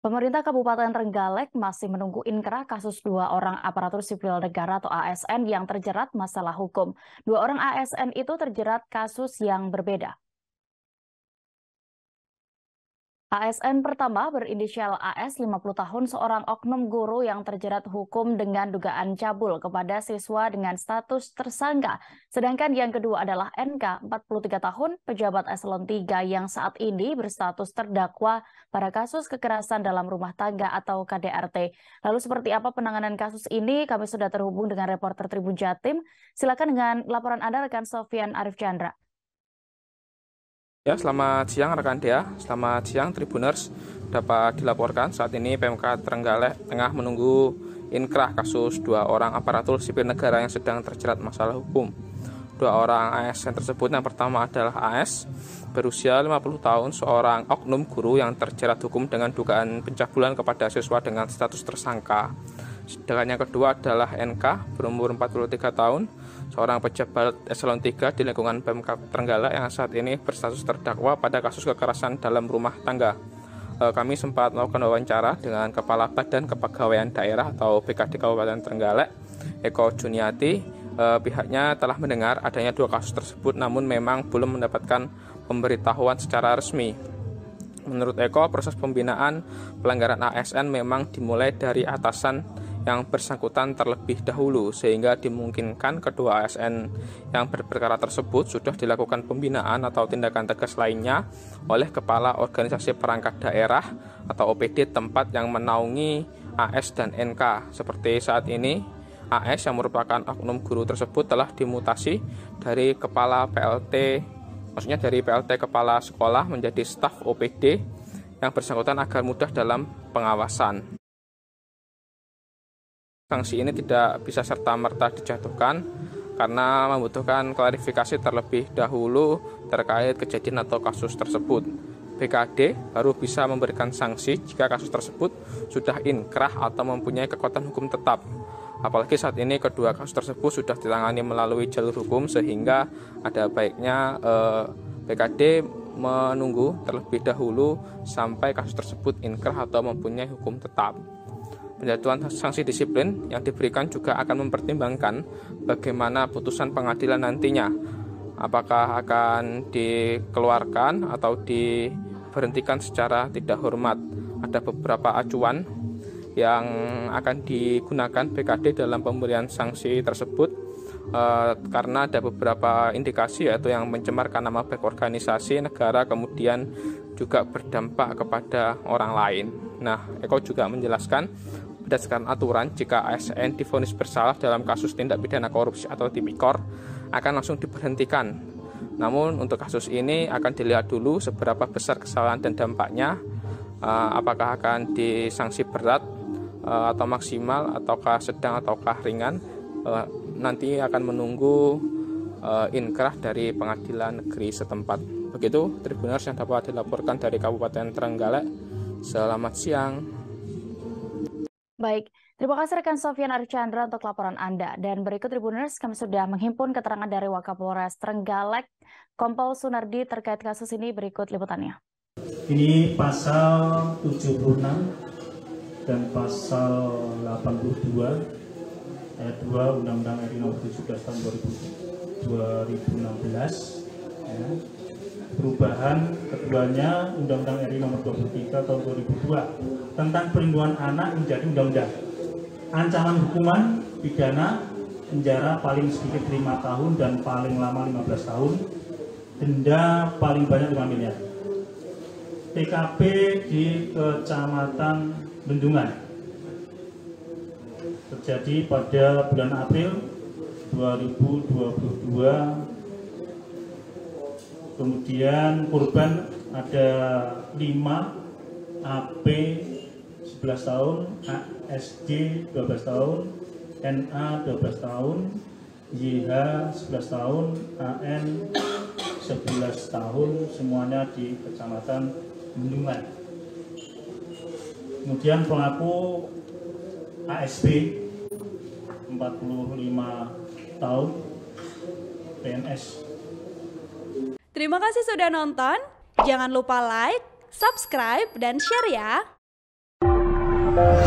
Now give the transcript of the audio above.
Pemerintah Kabupaten Trenggalek masih menunggu inkrah kasus 2 orang aparatur sipil negara atau ASN yang terjerat masalah hukum. 2 orang ASN itu terjerat kasus yang berbeda. ASN pertama berinisial AS 50 tahun seorang oknum guru yang terjerat hukum dengan dugaan cabul kepada siswa dengan status tersangka. Sedangkan yang kedua adalah NK 43 tahun pejabat eselon 3 yang saat ini berstatus terdakwa pada kasus kekerasan dalam rumah tangga atau KDRT. Lalu seperti apa penanganan kasus ini? Kami sudah terhubung dengan reporter Tribun Jatim. Silakan dengan laporan Anda rekan Sofian Arif Chandra. Ya, selamat siang rekan Dea, selamat siang Tribuners. Dapat dilaporkan saat ini PMK Trenggalek tengah menunggu inkrah kasus 2 orang aparatur sipil negara yang sedang terjerat masalah hukum. 2 orang ASN tersebut, yang pertama adalah AS berusia 50 tahun, seorang oknum guru yang terjerat hukum dengan dugaan pencabulan kepada siswa dengan status tersangka. Sedangkan yang kedua adalah NK berumur 43 tahun, seorang pejabat eselon 3 di lingkungan PMK Trenggalek yang saat ini berstatus terdakwa pada kasus kekerasan dalam rumah tangga. Kami sempat melakukan wawancara dengan Kepala Badan Kepegawaian Daerah atau BKD Kabupaten Trenggalek, Eko Juniati. Pihaknya telah mendengar adanya 2 kasus tersebut, namun memang belum mendapatkan pemberitahuan secara resmi. Menurut Eko, proses pembinaan pelanggaran ASN memang dimulai dari atasan yang bersangkutan terlebih dahulu, sehingga dimungkinkan kedua ASN yang berperkara tersebut sudah dilakukan pembinaan atau tindakan tegas lainnya oleh Kepala Organisasi Perangkat Daerah atau OPD tempat yang menaungi AS dan NK. Seperti saat ini, AS yang merupakan oknum guru tersebut telah dimutasi dari Kepala PLT, maksudnya dari PLT Kepala Sekolah menjadi staf OPD yang bersangkutan agar mudah dalam pengawasan. Sanksi ini tidak bisa serta-merta dijatuhkan karena membutuhkan klarifikasi terlebih dahulu terkait kejadian atau kasus tersebut. BKD baru bisa memberikan sanksi jika kasus tersebut sudah inkrah atau mempunyai kekuatan hukum tetap. Apalagi saat ini kedua kasus tersebut sudah ditangani melalui jalur hukum, sehingga ada baiknya BKD menunggu terlebih dahulu sampai kasus tersebut inkrah atau mempunyai hukum tetap. Penjatuhan sanksi disiplin yang diberikan juga akan mempertimbangkan bagaimana putusan pengadilan nantinya. Apakah akan dikeluarkan atau diberhentikan secara tidak hormat. Ada beberapa acuan yang akan digunakan BKD dalam pemberian sanksi tersebut, karena ada beberapa indikasi yaitu yang mencemarkan nama baik organisasi, negara, kemudian juga berdampak kepada orang lain. Nah, Eko juga menjelaskan berdasarkan aturan, jika ASN divonis bersalah dalam kasus tindak pidana korupsi atau tipikor akan langsung diberhentikan. Namun untuk kasus ini akan dilihat dulu seberapa besar kesalahan dan dampaknya, apakah akan disanksi berat atau maksimal, ataukah sedang ataukah ringan. Nanti akan menunggu inkrah dari pengadilan negeri setempat. Begitu Tribuners yang dapat dilaporkan dari Kabupaten Trenggalek. Selamat siang. Baik, terima kasih rekan Sofian Arif Chandra untuk laporan Anda. Dan berikut Tribuners, kami sudah menghimpun keterangan dari Wakapolres Trenggalek, Kompol Sunardi terkait kasus ini. Berikut liputannya. Ini pasal 76 dan pasal 82 ayat 2 Undang-Undang RI Nomor 17 Tahun 2016. Ya. Perubahan keduanya Undang-Undang RI Nomor 23 Tahun 2002 tentang perlindungan anak menjadi undang-undang. Ancaman hukuman pidana penjara paling sedikit 5 tahun dan paling lama 15 tahun. Denda paling banyak 5 miliar. TKP di Kecamatan Bendungan terjadi pada bulan April 2022. Kemudian korban ada 5, AP 11 tahun, ASD 12 tahun, NA 12 tahun, YH 11 tahun, AN 11 tahun, semuanya di Kecamatan Bendungan. Kemudian pelaku ASB 45 tahun, PNS. Terima kasih sudah nonton. Jangan lupa like, subscribe, dan share ya. Pak.